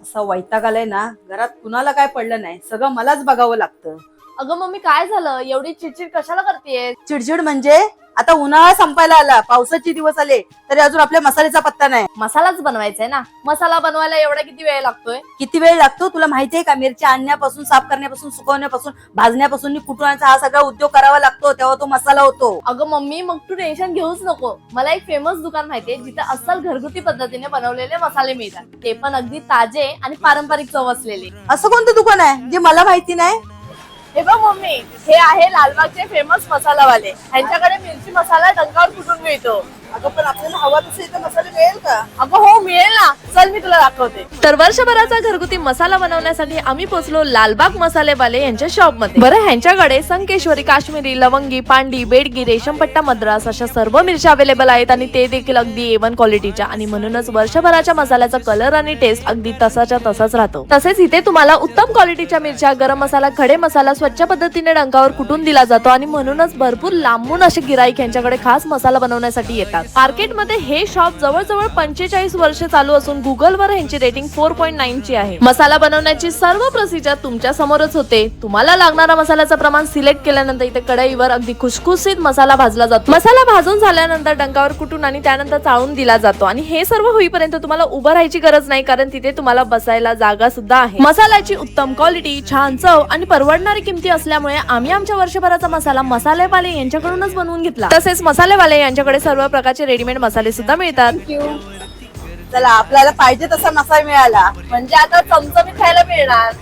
असं वैताग आलाय ना, घरात कुणाला काय पडलं नाही, सगळं मलाच बघावं लागतं. अगं मम्मी काय झालं, एवढी चिडचिड कशाला करतेय? चिडचिड म्हणजे आता उन्हाळा संपायला आला, पावसाचे दिवस आले तरी अजून आपल्या मसाल्याचा पत्ता नाही. मसालाच बनवायचा आहे ना, मसाला बनवायला एवढा किती वेळ लागतोय? किती वेळ लागतो तुला माहितीये का? मिरच्या आणण्यापासून, साफ करण्यापासून, सुकवण्यापासून, भाजण्यापासून, कुटण्याचा हा सगळा उद्योग करावा लागतो, तेव्हा तो मसाला होतो. अगं मम्मी मग तू टेन्शन घेऊच नको. मला एक फेमस दुकान माहितीये जिथे अस्सल घरगुती पद्धतीने बनवलेले मसाले मिळतात, ते पण अगदी ताजे आणि पारंपरिक चव असलेले. असं कोणतं दुकान आहे जे मला माहिती नाही? हे बघ मम्मी, हे आहे लालबागचे फेमस मसालावाले. ह्यांच्याकडे मिरची मसाला डंकावर कुटून मिळतो. अगं पण आपल्याला हवा तसे इथे मसाले मिळेल का? अगं हो मिळेल ना, चल मी तुला दाखवते. तर वर्षभराचा घरगुती मसाला बनवण्यासाठी आम्ही पोहोचलो लालबाग मसालेवाले यांच्या शॉप मध्ये. बरं, ह्यांच्याकडे संकेश्वरी, काश्मीरी, लवंगी, पांडी, बेडगी, रेशमपट्टा, मद्रास अशा सर्व मिरच्या अवेलेबल आहेत आणि ते देखील अगदी A1 क्वालिटीच्या. आणि म्हणूनच वर्षभराच्या मसाल्याचा कलर आणि टेस्ट अगदी तसाच्या तसाच राहतो. तसेच इथे तुम्हाला उत्तम क्वालिटीच्या मिरच्या, गरम मसाला, खडे मसाला स्वच्छ पद्धतीने डंकावर कुटून दिला जातो आणि म्हणूनच भरपूर लांबून असे गिराईक यांच्याकडे खास मसाला बनवण्यासाठी येतात. मार्केटमध्ये हे शॉप जवळजवळ 45 वर्ष चालू असून गुगलवर ह्यांची रेटिंग 4.9 ची आहे. मसाला बनवण्याची सर्व प्रोसिजर तुमच्या समोरच होते. तुम्हाला लागणारा मसाल्याचं प्रमाण सिलेक्ट केल्यानंतर इथे कढईवर अगदी खुसखुशीत मसाला भाजला जातो. मसाला भाजून झाल्यानंतर डंकावर कुटून आणि त्यानंतर चाळून दिला जातो आणि हे सर्व होईपर्यंत तुम्हाला उभं राहायची गरज नाही, कारण तिथे तुम्हाला बसायला जागा सुद्धा आहे. मसाल्याची उत्तम क्वालिटी, छान चव आणि परवडणारी किमती असल्यामुळे आम्ही आमच्या वर्षभराचा मसाला मसालेवाले यांच्याकडूनच बनवून घेतला. तसेच मसालेवाले यांच्याकडे सर्व प्रकारचे रेडीमेड मसाले सुद्धा मिळतात. चला, आपल्याला पाहिजे तसा मसाला मिळाला म्हणजे आता चमचमीत खायला मिळणार.